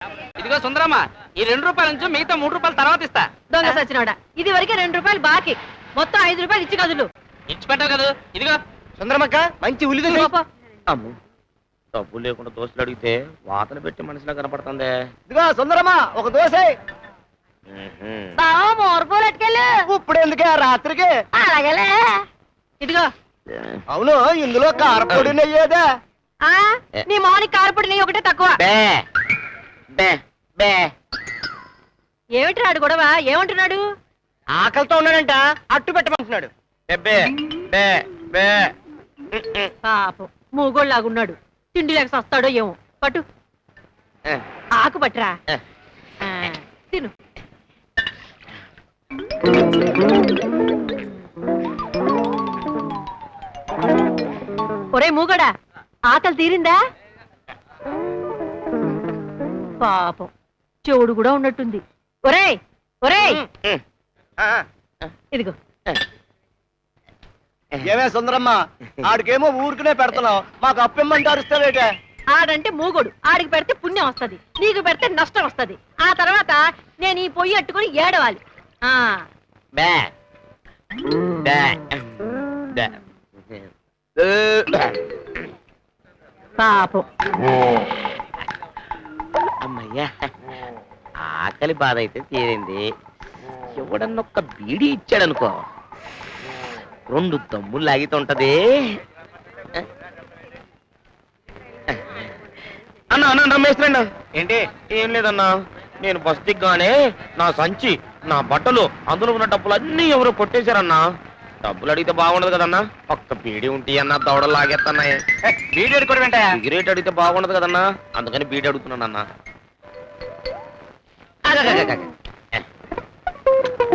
ఇదిగో సుందరమ్మ, ఈ 2 రూపాయల నుంచి మిగతా 3 రూపాయలు తర్వాత ఇస్తా. దొంగ సచ్చినోడా, ఇది వరకే 2 రూపాయలు బాకీ, మొత్తం 5 రూపాయలు ఇచ్చి కదులు. ఇచ్చి పెట్టావు కదా. ఇదిగో సుందరమక్క మంచి ఉల్లి అమ్ము, డబ్బు లేకుండా దోస్తులు అడిగితే వాతన పెట్టి మనిషిలా కనపడుతుంది. ఇదిగో సుందరమ్మ ఒక దోశ బావ మోర్పోలు అట్టుకెళ్ళు. ఇప్పుడు ఎందుకే రాత్రికి? అలాగేలే. ఇదిగో. అవును, ఇందులో కారపొడి నెయ్యేదా? నీ మౌనికి కారపొడి నెయ్యి ఒకటే తక్కువ. ఏమిటి రాడు గొడవ? ఏమంటున్నాడు? ఆకలితో ఉన్నాడంట, అట్టు పెట్టమంటున్నాడు. పాపం మూగోళ్ళలాగున్నాడు, తిండి లేక వస్తాడో ఏమో. పట్టు, ఆకు పట్టురా, తిను. ఒరే మూగడా, ఆకలి తీరిందా? పాపం చెవుడు కూడా ఉన్నట్టుంది. ఒరే ఒరే, ఇదిగో. ఏమే సుందరమ్మ, ఆడికేమో ఊరికనే పెడుతున్నావు, మాకు అప్పిమ్మంటారు ఇస్తావేటే? ఆడంటే మూగోడు, ఆడికి పెడితే పుణ్యం వస్తది, నీకు పెడితే నష్టం వస్తది. ఆ తర్వాత నేను ఈ పొయ్యి అట్టుకుని ఏడవాలి. పాపం. అమ్మయ్యా, ఆకలి బాధ అయితే తీరింది. ఎవడన్నొక్క బీడీ ఇచ్చాడనుకో, 2 దమ్ములు లాగితుంటది. అన్నా అన్నా రమేశ్వరండి. ఏంటి? ఏం లేదన్నా, నేను బస్ దిగ్గానే నా సంచి, నా బట్టలు, అందులో ఉన్న డబ్బులు అన్నీ ఎవరో కొట్టేశారన్నా. డబ్బులు అడిగితే బాగుండదు కదన్నా, ఒక్క బీడీ ఉంటే అన్నా దవడలు లాగేస్తున్నాయి. బీడీ అడుగుతాడంటే సిగరెట్ అడిగితే బాగుండదు కదన్నా, అందుకని బీడీ అడుగుతున్నానన్నా.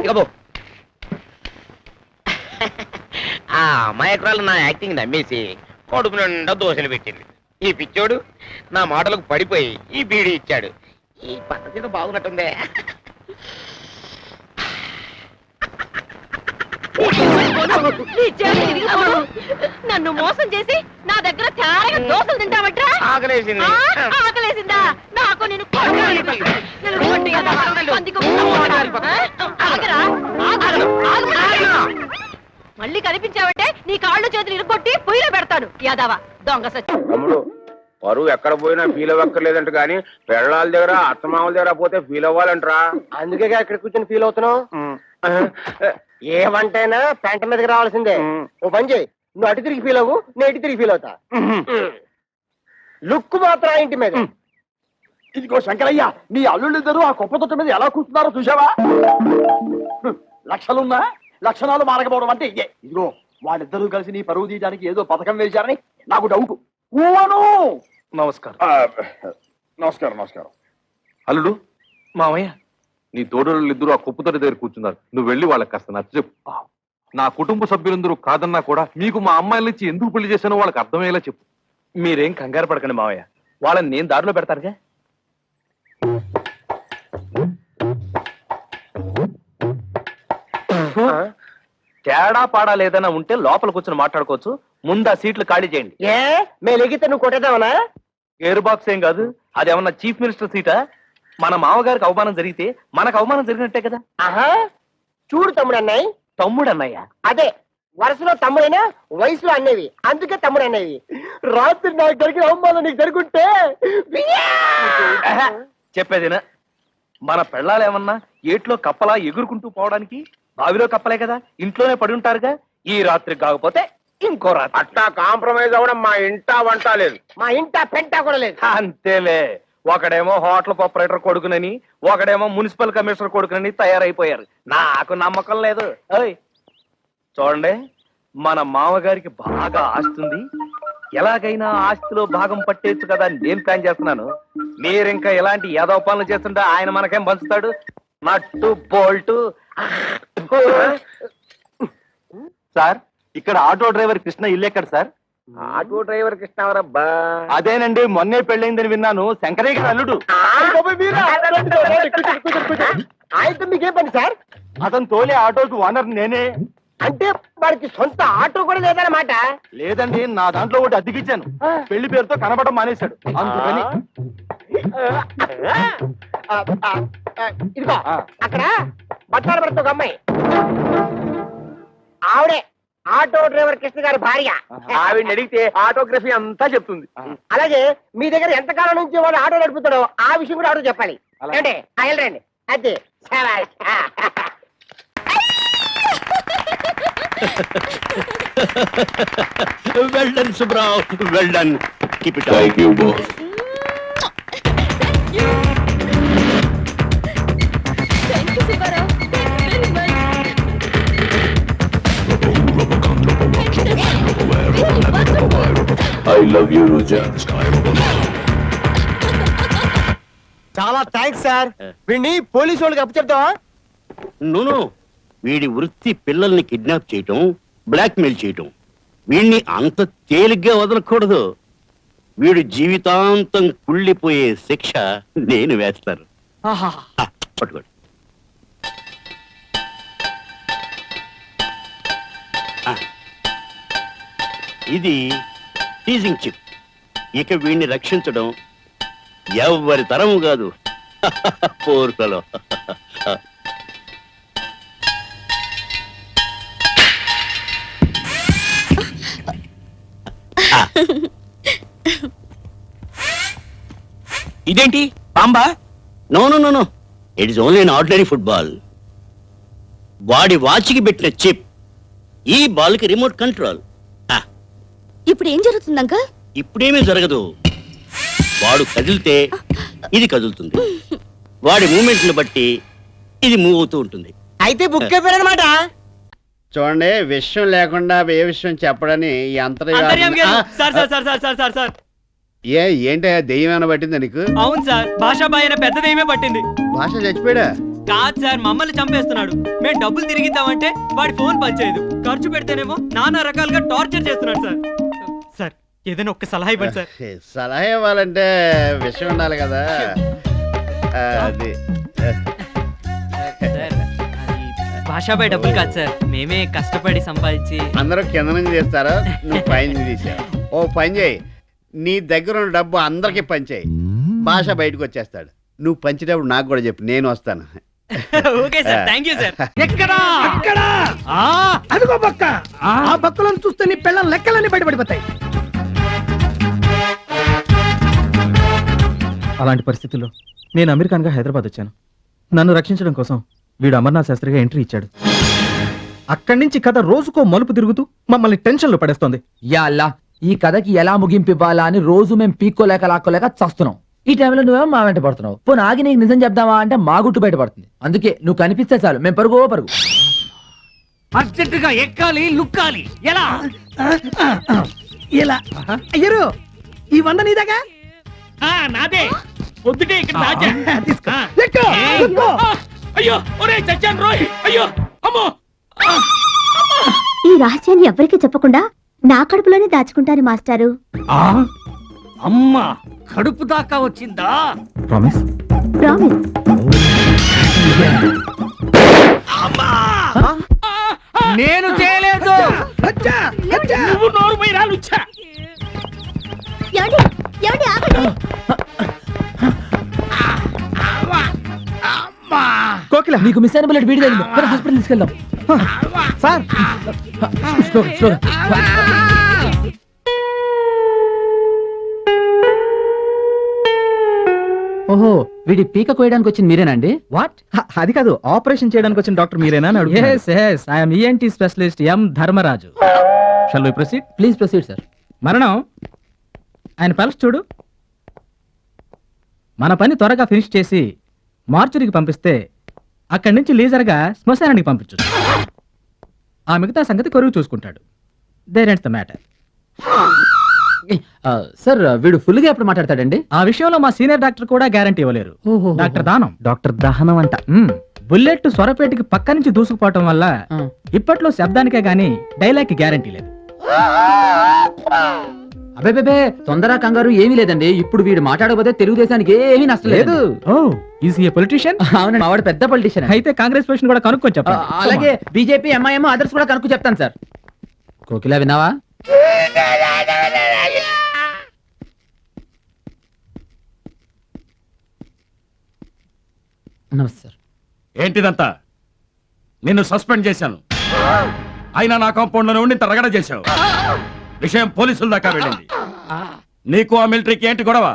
ఇకబో, ఆ అమాయకురాలు నా యాక్టింగ్ నమ్మేసి కొడుకు నిండా దోశలు పెట్టింది. ఈ పిచ్చోడు నా మాటలకు పడిపోయి ఈ బీడీ ఇచ్చాడు. ఈ పద్ధతి బాగున్నట్టుందే. నన్ను మోసం చేసి నా దగ్గర తేరగా దోశలు తింటావట్రా? ఆకలేసింది. ఆకలేసిందా? నాకు నేను మళ్ళీ కనిపించావంటే నీ కాళ్ళు చేతులు ఇరుకొట్టి పొయ్యిలో పెడతాను. యాదవా దొంగ సచ్చి. తమ్ముడు, పరువు ఎక్కడ పోయినా ఫీల్ అవ్వక్కర్లేదంట, కానీ పెళ్ళాల దగ్గర అత్తమామల దగ్గర పోతే ఫీల్ అవ్వాలంటరా. అందుకే ఇక్కడ కూర్చొని ఫీల్ అవుతున్నావు. ఏమంటైనా పెంట మీదకి రావాల్సిందే. ఓ పని చేయి, నువ్వు అటు తిరిగి ఫీల్ అవ్వు, నేను ఇటు తిరిగి ఫీల్ అవుతా. లుక్ మాత్రం ఆ ఇంటి మీద. ఇదిగో శంకరయ్య, నీ అల్లుళ్ళిద్దరూ ఆ కుప్ప తొట్ట మీద ఎలా కూర్చున్నారో చూసావా? లక్షలున్నా లక్షణాలు మారకపోవడం అంటే ఇదే. ఇదిగో వాళ్ళిద్దరూ కలిసి నీ పరువు తీయడానికి ఏదో పథకం వేశారని నాకు డౌట్. నమస్కారం. నమస్కారం. నమస్కారం. అల్లుడు, మామయ్య, నీ తోడోళ్ళిద్దరూ ఆ కుప్పతోటి దగ్గర కూర్చున్నారు. నువ్వు వెళ్ళి వాళ్ళకి కాస్త నచ్చ చెప్పు. నా కుటుంబ సభ్యులందరూ కాదన్నా కూడా మీకు మా అమ్మాయిల నుంచి ఎందుకు పెళ్లి చేశానో వాళ్ళకి అర్థమయ్యేలా చెప్పు. మీరేం కంగారు పడకండి మావయ్య, వాళ్ళని నేను దారిలో పెడతానుగా. తేడా పాడా లేదన్నా ఉంటే లోపల కూర్చొని మాట్లాడుకోవచ్చు. ముందు ఆ సీట్లు ఖాళీ చేయండి. ఏ మేము ఎగితే నువ్వు కొట్టేదావనా? ఎయిర్ బాక్స్ ఏం కాదు, అదేమన్నా చీఫ్ మినిస్టర్ సీటా? మన మామగారికి అవమానం జరిగితే మనకు అవమానం జరిగినట్టే కదా. ఆహా, చూడు తమ్ముడు అన్నయ్య. తమ్ముడు అన్నయ్య? అదే, వరుసలో తమ్ముడైనా వయసులో అన్నవి, అందుకే తమ్ముడు అన్నవి. రాత్రి నాకు జరిగిన అవమానం నీకు జరుగుంటే చెప్పేదేనా? మన పెళ్ళాలేమన్నా ఏట్లో కప్పలా ఎగురుకుంటూ పోవడానికి బావిలో కప్పలే కదా, ఇంట్లోనే పడి ఉంటారుగా. ఈ రాత్రి కాకపోతే ఇంకో రాత్రి. అట్టా కాంప్రమైజ్ అవ్వడం మా ఇంటా వంట లేదు, మా ఇంట పెంట కూడా లేదు. అంతేలే, ఒకడేమో హోటల్ ఆపరేటర్ కొడుకునని, ఒకడేమో మున్సిపల్ కమిషనర్ కొడుకునని తయారైపోయారు. నాకు నమ్మకం లేదు. చూడండి, మన మామగారికి బాగా ఆస్తుంది, ఎలాగైనా ఆస్తిలో భాగం పట్టేచ్చు కదా అని నేను ప్లాన్ చేస్తున్నాను. మీరింకా ఎలాంటి ఏదో పనులు చేస్తుంటే ఆయన మనకేం పంచుతాడు? నట్టు బోల్టు. సార్, ఇక్కడ ఆటో డ్రైవర్ కృష్ణ ఇల్లు ఎక్కడ సార్? Auto driver కృష్ణవరబ్బా. అదేనండి, మొన్నే పెళ్ళైందని విన్నాను. శంకరయ్య గారు అల్లుడు. ఆయనతో మీకేం పని సార్? అతను తోలే ఆటోకి ఓనర్ నేనే. అంటే వాడికి సొంత ఆటో కూడా లేదన్నమాట? లేదండి, నా దాంట్లో ఒకటి అద్దెకిచ్చాను. పెళ్లి పేరుతో కనబడడం మానేశాడు, అందుకని. ఇదిగో అక్కడ బట్టాలు పడుతుంది ఒక అమ్మాయి, ఆవిడే ఆటో డ్రైవర్ కృష్ణ గారి భార్య. ఆవిడని అడిగితే ఆటోగ్రఫీ అంతా చెప్తుంది. అలాగే మీ దగ్గర ఎంతకాలం నుంచి వాడు ఆటో నడుపుతాడో ఆ విషయం కూడా ఆటో చెప్పాలి. అంటే వెళ్ళరండి. అదే శభాష్. Well done Subrao, well done. Keep it thank you boss. I love you Roja. చాలా థ్యాంక్స్ సార్. వీడిని పోలీసు వాళ్ళకి అప్పచెప్తావా? నూను, వీడి వృత్తి పిల్లల్ని కిడ్నాప్ చేయటం, బ్లాక్మెయిల్ చేయటం. వీడిని అంత తేలిగ్గా వదలకూడదు. వీడు జీవితాంతం కుళ్ళిపోయే శిక్ష నేను వేస్తాను. పట్టుకోండి. ఇది టీజింగ్ చిప్. ఇక వీడిని రక్షించడం ఎవరి తరము కాదు. పోర్కలో ఇదేంటి పాంబా? No no no no, it is only an ordinary football. వాడి వాచ్కి పెట్టిన చిప్, ఈ బాల్ కి రిమోట్ కంట్రోల్. ఇప్పుడు ఏం జరుగుతుంది అంకల్? ఇప్పుడేమీ జరగదు. వాడు కదిలితే ఇది కదులుతుంది. వాడి మూమెంట్ని బట్టి ఇది మూవ్ అవుతూ ఉంటుంది. అయితే బుక్ అయిపోయారనమాట. చూడండి, విషయం లేకుండా ఏ విషయం చెప్పడని ఈ ఏంటి దెయ్యం ఏమైనా పట్టిందా నీకు? అవును సార్, భాషా బాయ్ అనే పెద్ద దెయ్యమే పట్టింది. భాష చచ్చిపోయాడా? కాదు సార్, మమ్మల్ని చంపేస్తున్నాడు. మేము డబ్బులు తిరిగిద్దామంటే వాడి ఫోన్ పనిచేయదు. ఖర్చు పెడితేనేమో నానా రకాలుగా టార్చర్ చేస్తున్నాడు సార్. సార్ ఏదైనా ఒక్క సలహా ఇవ్వండి సార్. సలహా ఇవ్వాలంటే విషయం ఉండాలి కదా. అది భాషాబాయ్ డబ్బులు కాదు సార్, మేమే కష్టపడి సంపాదించి. అందరూ కింద నుంచి తీస్తారా, నువ్వు పైన తీసావు. ఓ పని చేయి, నీ దగ్గర ఉన్న డబ్బు అందరికి పంచేయి. భాష బయటకు వచ్చేస్తాడు. నువ్వు పంచేటప్పుడు నాకు కూడా చెప్పు, నేను వస్తాను. Okay sir, thank you sir. ఎక్కడా అక్కడా అదిగో పక్క. ఆ పక్కలను చూస్తే నీ పిల్లల లెక్కలన్నీ బయటపడిపోతాయి. అలాంటి పరిస్థితుల్లో నేను అమెరికన్గా హైదరాబాద్ వచ్చాను. నన్ను రక్షించడం కోసం వీడు అమర్నాథ్ శాస్త్రిగా ఎంట్రీ ఇచ్చాడు. అక్కడి నుంచి కథ రోజుకో మలుపు తిరుగుతూ మమ్మల్ని టెన్షన్లో పడేస్తోంది. యా అల్లా, ఈ కథకి ఎలా ముగింపు ఇవ్వాలా అని రోజు మేము పీక్కోలేక లాక్కోలేక చస్తున్నాం. ఈ టైంలో నువ్వేమో మా వెంట పడుతున్నావు. పోనీ ఆగి నీకు నిజం చెప్దామా అంటే మా గుట్టు బయట పడుతుంది. అందుకే నువ్వు కనిపిస్తే చాలు మేము పరుగు పరుగు. అర్జెంటుగా ఎక్కాలి, లుక్కాలి. ఎలా ఎలా అయ్యరు, ఈ 100 నీదేగా? నాదే. పొద్దుటే ఇక్కడ దాచా. తీసుకో. ఎక్కు. అయ్యో, ఒరే చచ్చాను రోయ్. అయ్యో, అమ్మో. ఈ రహస్యాన్ని ఎవరికి చెప్పకుండా నా కడుపులోనే దాచుకుంటాను మాస్టారు. అమ్మా, కడుపు దాకా వచ్చిందా? ప్రామిస్? ప్రామిస్. నేను చేయలేదు. నువ్వు నోరు పోయి రాలుచ్చా. ఏమండి ఆగండి. కోకిల, నీకు మిస్ అయిన బుల్లెట్ వీడి తగిలింది. హాస్పిటల్ తీసుకెళ్దాం. సార్ స్లోగా. ఓహో, వీడి పీక కోయడానికి వచ్చింది మీరేనండి? వాట్? అది కాదు, ఆపరేషన్ చేయడానికి వచ్చిన డాక్టర్ మీరేనా? Yes, yes, I am ENT specialist M Dharmaraju. Shall we proceed? Please proceed sir. మరణం. ఆయన పల్స్ చూడు. మన పని త్వరగా ఫినిష్ చేసి మార్చురికి పంపిస్తే అక్కడి నుంచి లీజర్గా శ్మశానానికి పంపించచ్చు. ఆ మిగతా సంగతి కొరువు చూసుకుంటాడు. There ends the matter. Sir, వీడు ఫుల్ గా ఎప్పుడు మాట్లాడతాడండి? ఆ విషయంలో మా సీనియర్ డాక్టర్ కూడా గ్యారంటీ ఇవ్వలేరు. డాక్టర్ దానం. డాక్టర్ దహనం అంట. బుల్లెట్ స్వరపేటికి పక్క నుంచి దూసుకుపోవటం వల్ల ఇప్పట్లో శబ్దానికే గానీ డైలాగ్ కి గ్యారంటీ లేదు. అబే, తొందర కంగారు ఏమీ లేదండి. ఇప్పుడు వీడు మాట్లాడకపోతే తెలుగుదేశానికి ఏమీ నష్టం లేదు. ఓ, ఈజ్ హి ఎ పొలిటీషియన్? అవునండి, మావాడు పెద్ద పొలిటీషియన్. అయితే కాంగ్రెస్ పొజిషన్ కూడా కనుక్కొని చెప్పండి. అలాగే బీజేపీ, ఎంఐఎం, అదర్స్ కూడా కనుక్కు చెప్తాను సార్. కోకిలా, విన్నావా? నమస్తే సార్. ఏంటిదంతా? నిన్ను సస్పెండ్ చేశాను, అయినా నా కాంపౌండ్ లోనే ఉండి ఇంత రగడ చేశావు. విషయం పోలీసుల దాకా వెళ్ళింది. నీకు ఆ మిలిటరీకి ఏంటి గొడవ?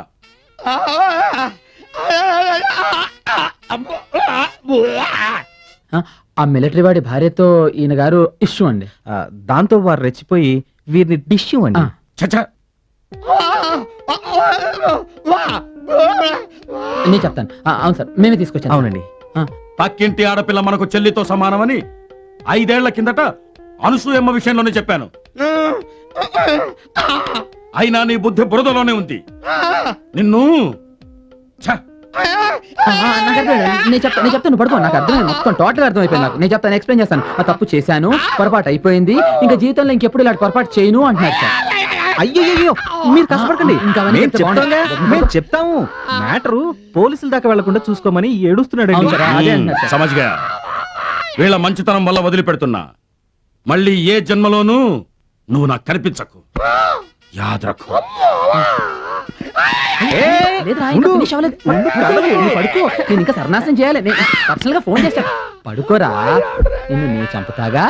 ఆ మిలిటరీ వాడి భార్యతో ఈయన గారు ఇష్యూ అండి. దాంతో వారు రెచ్చిపోయి వీరిని డిష్యూ అండి. చచ్చా, నేను చెప్తాను. అవును సార్, మేమే తీసుకొచ్చాను. అవునండి. పక్కింటి ఆడపిల్ల మనకు చెల్లితో సమానమని 5 ఏళ్ల కిందట అనసూయమ్మ విషయంలోనే చెప్పాను. అయినా నీ బుద్ధి బురదలోనే ఉంది. నిన్ను ఛ! నేను చెప్తాను పడుకో. నాకు అర్థమైంది, మొత్తం టోటల్ అర్థమైపోయింది నాకు. నేను చెప్తాను, ఎక్స్ప్లెయిన్ చేస్తాను. ఆ తప్పు చేశాను, పొరపాటు అయిపోయింది, ఇంకా జీవితంలో ఇంకెప్పుడు ఇలాంటి పొరపాటు చేయను అంటున్నారు సార్. అయ్యో మీరు కష్టపడకండి, ఇంకా అవన్నీ మేము చెప్తే చెప్తాంగా, బాగుంటుంది. మేము చెప్తాము. మ్యాటరు పోలీసుల దాకా వెళ్లకుండా చూసుకోమని ఏడుస్తున్నాడు. అవును సార్, అదే అంటున్నారు సార్. సమజ్గా వీళ్ళ మంచితనం వల్ల వదిలిపెడుతున్నా. మళ్ళీ ఏ జన్మలోనూ నువ్వు నాకు కనిపించకు. యాదరకు. లేదురా, ఇంకా finish అవ్వలేదు. నువ్వు పడుకో, నేను ఇంకా సర్నాశనం చేయాలి. నేను పర్సనల్ గా ఫోన్ చేస్తాను. పడుకోరా, నిన్ను నేను చంపుతాగా.